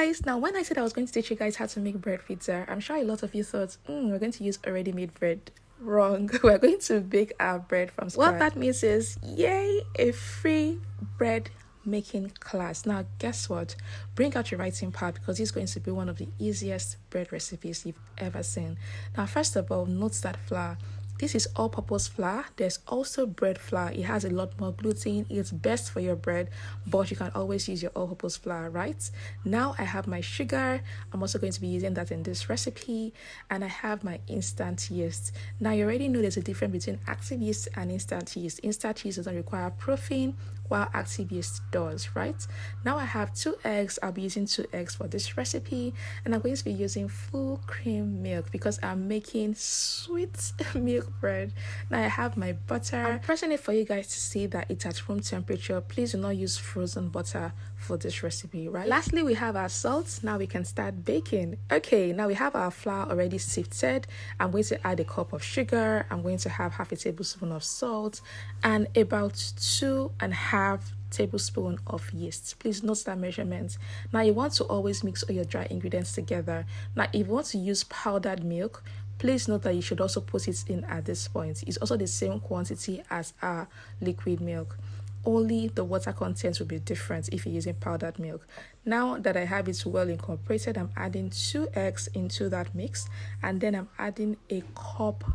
guys, now when I said I was going to teach you guys how to make bread pizza, I'm sure a lot of you thought we're going to use already made bread. Wrong. We're going to bake our bread from scratch. What that means is, yay, a free bread making class. Now guess what, bring out your writing pad because it's going to be one of the easiest bread recipes you've ever seen. Now first of all, note that flour. This is all-purpose flour. There's also bread flour. It has a lot more gluten. It's best for your bread, but you can always use your all-purpose flour, right? Now I have my sugar. I'm also going to be using that in this recipe. And I have my instant yeast. Now you already know there's a difference between active yeast and instant yeast. Instant yeast doesn't require protein, while active yeast does, right? Now I have 2 eggs. I'll be using 2 eggs for this recipe, and I'm going to be using full cream milk because I'm making sweet milk bread. Now I have my butter. I'm pressing it for you guys to see that it's at room temperature. Please do not use frozen butter for this recipe, right? Lastly, we have our salt. Now we can start baking. Okay, now we have our flour already sifted. I'm going to add a cup of sugar. I'm going to have half a tablespoon of salt and about 2.5 tablespoons of yeast. Please note that measurement. Now you want to always mix all your dry ingredients together. Now if you want to use powdered milk, please note that you should also put it in at this point. It's also the same quantity as our liquid milk. Only the water content will be different if you're using powdered milk. Now that I have it well incorporated, I'm adding 2 eggs into that mix, and then I'm adding a cup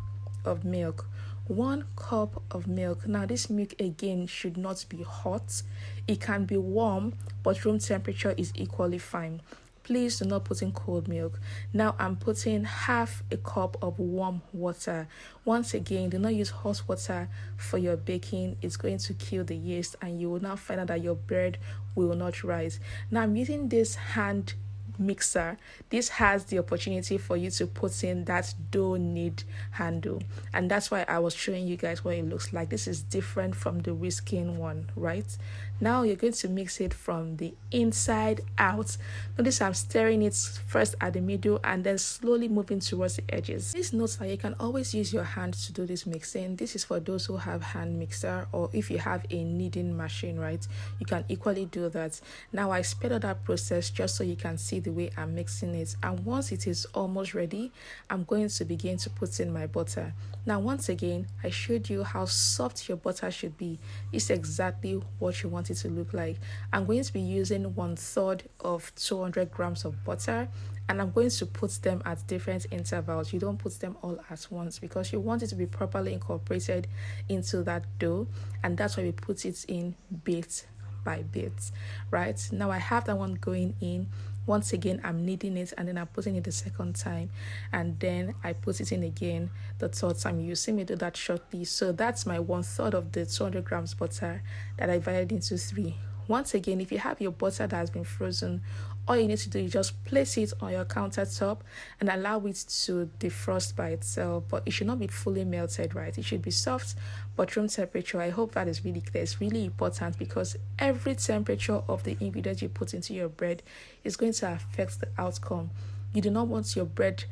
of milk. 1 cup of milk. Now this milk again should not be hot. It can be warm, but room temperature is equally fine. Please do not put in cold milk. Now I'm putting half a cup of warm water. Once again, do not use hot water for your baking. It's going to kill the yeast and you will now find out that your bread will not rise. Now I'm using this hand mixer. This has the opportunity for you to put in that dough knead handle, and that's why I was showing you guys what it looks like. This is different from the whisking one, right? Now you're going to mix it from the inside out. Notice I'm stirring it first at the middle and then slowly moving towards the edges. Please note that you can always use your hand to do this mixing. This is for those who have hand mixer, or if you have a kneading machine, right, you can equally do that. Now I sped up that process just so you can see the way I'm mixing it, and once it is almost ready, I'm going to begin to put in my butter. Now once again, I showed you how soft your butter should be. It's exactly what you want it to look like. I'm going to be using 1/3 of 200 grams of butter, and I'm going to put them at different intervals. You don't put them all at once because you want it to be properly incorporated into that dough, and that's why we put it in bit by bit, right? Now I have that one going in. Once again, I'm kneading it, and then I'm putting it the second time, and then I put it in again the third time. You see me do that shortly. So that's my 1/3 of the 200 grams butter that I divided into 3. Once again, if you have your butter that has been frozen, all you need to do is just place it on your countertop and allow it to defrost by itself. But it should not be fully melted, right? It should be soft but room temperature. I hope that is really clear. It's really important because every temperature of the ingredients you put into your bread is going to affect the outcome. You do not want your bread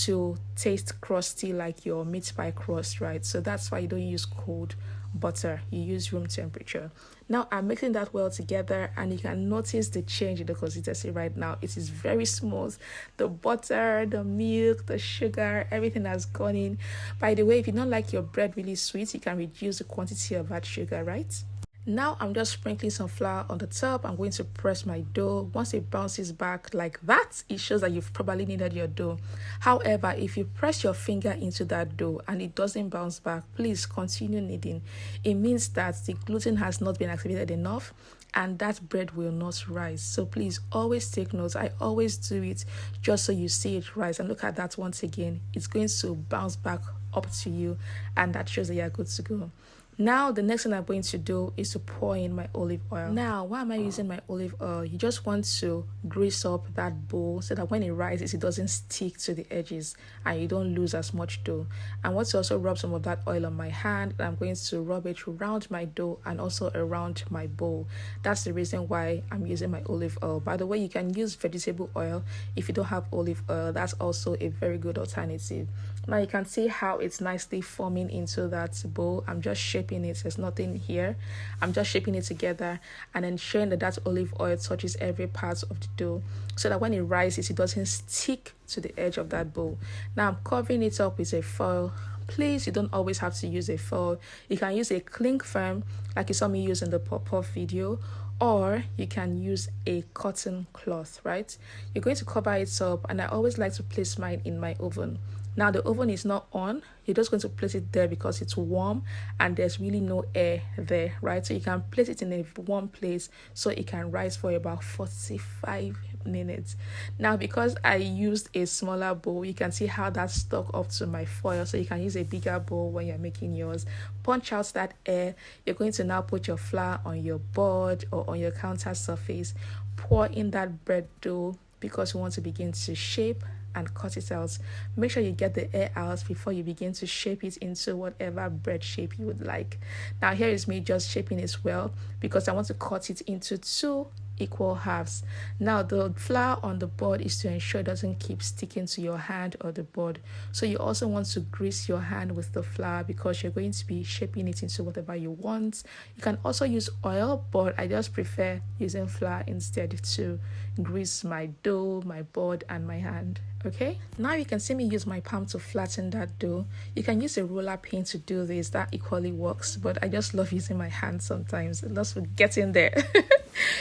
to taste crusty like your meat pie crust, right? So that's why you don't use cold butter, you use room temperature. Now I'm mixing that well together, and you can notice the change in the consistency right now. It is very smooth. The butter, the milk, the sugar, everything has gone in. By the way, if you don't like your bread really sweet, you can reduce the quantity of that sugar, right? Now I'm just sprinkling some flour on the top. I'm going to press my dough. Once it bounces back like that, it shows that you've probably kneaded your dough. However, if you press your finger into that dough and it doesn't bounce back, please continue kneading. It means that the gluten has not been activated enough and that bread will not rise. So please always take notes. I always do it just so you see it rise. And look at that once again. It's going to bounce back up to you, and that shows that you're good to go. Now the next thing I'm going to do is to pour in my olive oil. Now why am I using my olive oil? You just want to grease up that bowl so that when it rises it doesn't stick to the edges and you don't lose as much dough. I want to also rub some of that oil on my hand, and I'm going to rub it around my dough and also around my bowl. That's the reason why I'm using my olive oil. By the way, you can use vegetable oil if you don't have olive oil. That's also a very good alternative. Now you can see how it's nicely forming into that bowl. I'm just shaking shaping it. There's nothing here. I'm just shaping it together and ensuring that olive oil touches every part of the dough so that when it rises, it doesn't stick to the edge of that bowl. Now I'm covering it up with a foil. Please, you don't always have to use a foil. You can use a cling film like you saw me use in the pop-up video, or you can use a cotton cloth, right? You're going to cover it up, and I always like to place mine in my oven. Now the oven is not on, you're just going to place it there because it's warm and there's really no air there, right? So you can place it in a warm place so it can rise for about 45 minutes. Now because I used a smaller bowl, you can see how that stuck up to my foil, so you can use a bigger bowl when you're making yours. Punch out that air. You're going to now put your flour on your board or on your counter surface. Pour in that bread dough because you want to begin to shape and cut it out. Make sure you get the air out before you begin to shape it into whatever bread shape you would like. Now here is me just shaping it well because I want to cut it into 2 equal halves. Now the flour on the board is to ensure it doesn't keep sticking to your hand or the board, so you also want to grease your hand with the flour because you're going to be shaping it into whatever you want. You can also use oil, but I just prefer using flour instead to grease my dough, my board and my hand. Okay, now you can see me use my palm to flatten that dough. You can use a roller pin to do this, that equally works, but I just love using my hand sometimes. It loves getting there.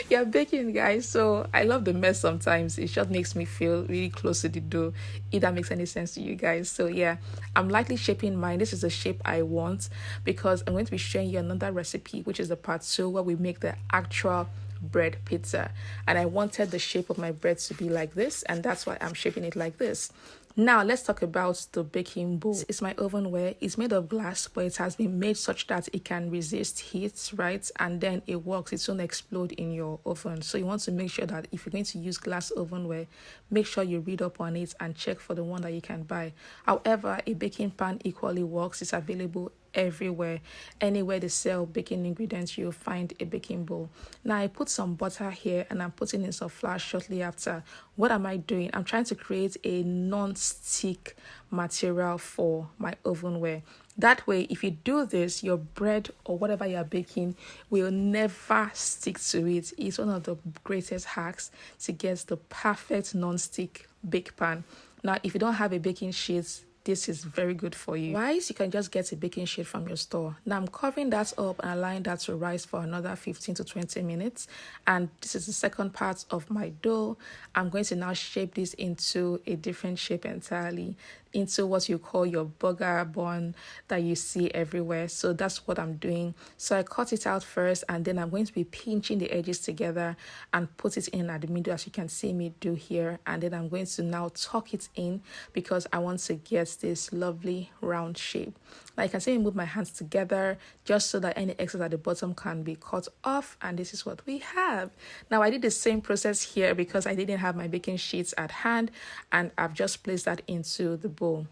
Yeah, baking, guys, so I love the mess sometimes. It just makes me feel really close to the dough, if that makes any sense to you guys. So yeah, I'm lightly shaping mine. This is the shape I want because I'm going to be showing you another recipe, which is the part 2 where we make the actual bread pizza, and I wanted the shape of my bread to be like this, and that's why I'm shaping it like this. Now let's talk about the baking bowl. It's my ovenware. It's made of glass, but it has been made such that it can resist heat, right? And then it works. It won't explode in your oven. So you want to make sure that if you're going to use glass ovenware, make sure you read up on it and check for the one that you can buy. However, a baking pan equally works. It's available everywhere. Anywhere they sell baking ingredients, you'll find a baking bowl. Now I put some butter here and I'm putting in some flour shortly after. What am I doing? I'm trying to create a non-stick material for my ovenware. That way, if you do this, your bread or whatever you're baking will never stick to it. It's one of the greatest hacks to get the perfect non-stick bake pan. Now, if you don't have a baking sheet, this is very good for you. Otherwise, you can just get a baking sheet from your store. Now I'm covering that up and allowing that to rise for another 15 to 20 minutes. And this is the second part of my dough. I'm going to now shape this into a different shape entirely, into what you call your burger bun that you see everywhere. So that's what I'm doing. So I cut it out first, and then I'm going to be pinching the edges together and put it in at the middle, as you can see me do here. And then I'm going to now tuck it in because I want to get this lovely round shape. Now you can see me move my hands together just so that any excess at the bottom can be cut off, and this is what we have. Now I did the same process here because I didn't have my baking sheets at hand, and I've just placed that into the bowl.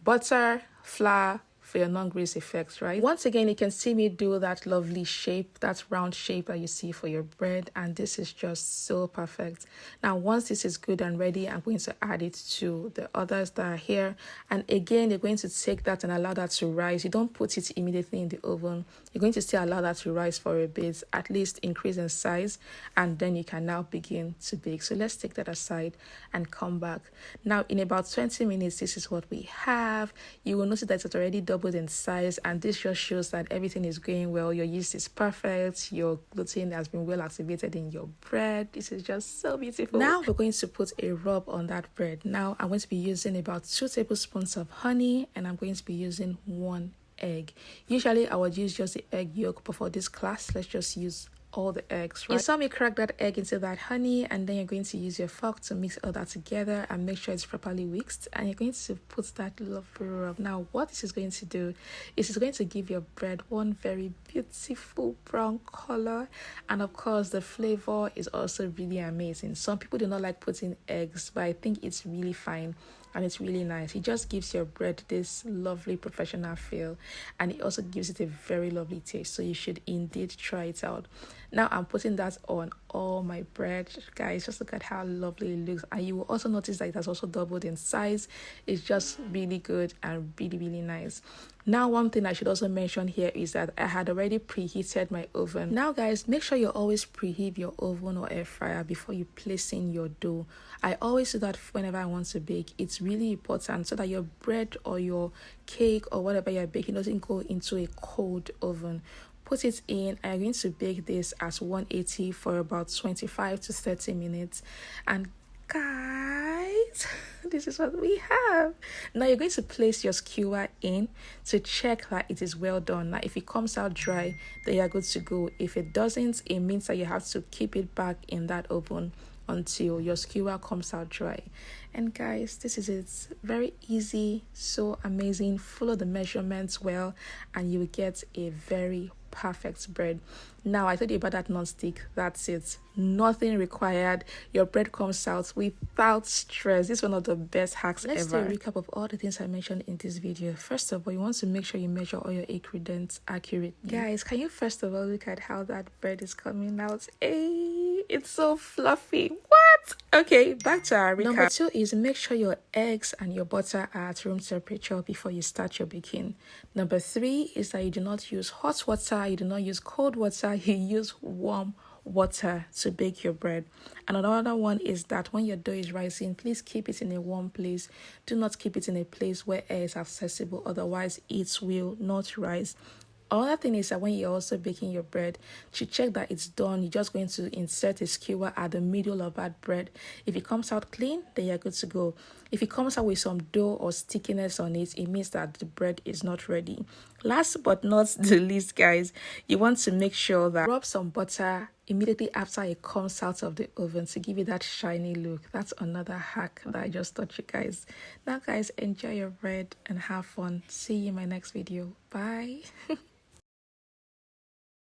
Butter, flour for your non-grease effects, right? Once again, you can see me do that lovely shape, that round shape that you see for your bread, and this is just so perfect. Now once this is good and ready, I'm going to add it to the others that are here, and again you're going to take that and allow that to rise. You don't put it immediately in the oven. You're going to still allow that to rise for a bit, at least increase in size, and then you can now begin to bake. So let's take that aside and come back. Now in about 20 minutes, this is what we have. You will notice that it's already doubled in size, and this just shows that everything is going well. Your yeast is perfect. Your gluten has been well activated in your bread. This is just so beautiful. Now we're going to put a rub on that bread. Now I'm going to be using about 2 tablespoons of honey, and I'm going to be using 1 egg. Usually I would use just the egg yolk, but for this class, let's just use all the eggs, right? You saw me crack that egg into that honey, and then you're going to use your fork to mix all that together and make sure it's properly whisked, and you're going to put that lovely rub. Now what this is going to do is it's going to give your bread one very beautiful brown color, and of course the flavor is also really amazing. Some people do not like putting eggs, but I think it's really fine and it's really nice. It just gives your bread this lovely professional feel, and it also gives it a very lovely taste, so you should indeed try it out. Now I'm putting that on all my bread, guys. Just look at how lovely it looks, and you will also notice that it has also doubled in size. It's just really good and really nice. Now, one thing I should also mention here is that I had already preheated my oven. Now guys, make sure you always preheat your oven or air fryer before you place in your dough. I always do that whenever I want to bake. It's really important so that your bread or your cake or whatever you're baking doesn't go into a cold oven. Put it in. I'm going to bake this at 180 for about 25 to 30 minutes. And guys, this is what we have. Now you're going to place your skewer in to check that it is well done. Now if it comes out dry, then you're good to go. If it doesn't, it means that you have to keep it back in that oven until your skewer comes out dry. And guys, this is it. Very easy, so amazing. Follow the measurements well and you will get a very perfect bread. Now I told you about that non-stick. That's it. Nothing required. Your bread comes out without stress. This is one of the best hacks ever. Let's do a recap of all the things I mentioned in this video. First of all, you want to make sure you measure all your ingredients accurately. Guys, can you first of all look at how that bread is coming out? Hey, it's so fluffy. What? Okay, back to our recap. Number 2 is make sure your eggs and your butter are at room temperature before you start your baking. Number 3 is that you do not use hot water, you do not use cold water, you use warm water to bake your bread. And another one is that when your dough is rising, please keep it in a warm place. Do not keep it in a place where air is accessible, otherwise it will not rise. Another thing is that when you're also baking your bread, to check that it's done, you're just going to insert a skewer at the middle of that bread. If it comes out clean, then you're good to go. If it comes out with some dough or stickiness on it, it means that the bread is not ready. Last but not the least, guys, you want to make sure that rub some butter immediately after it comes out of the oven to give it that shiny look. That's another hack that I just taught you guys. Now guys, enjoy your bread and have fun. See you in my next video. Bye.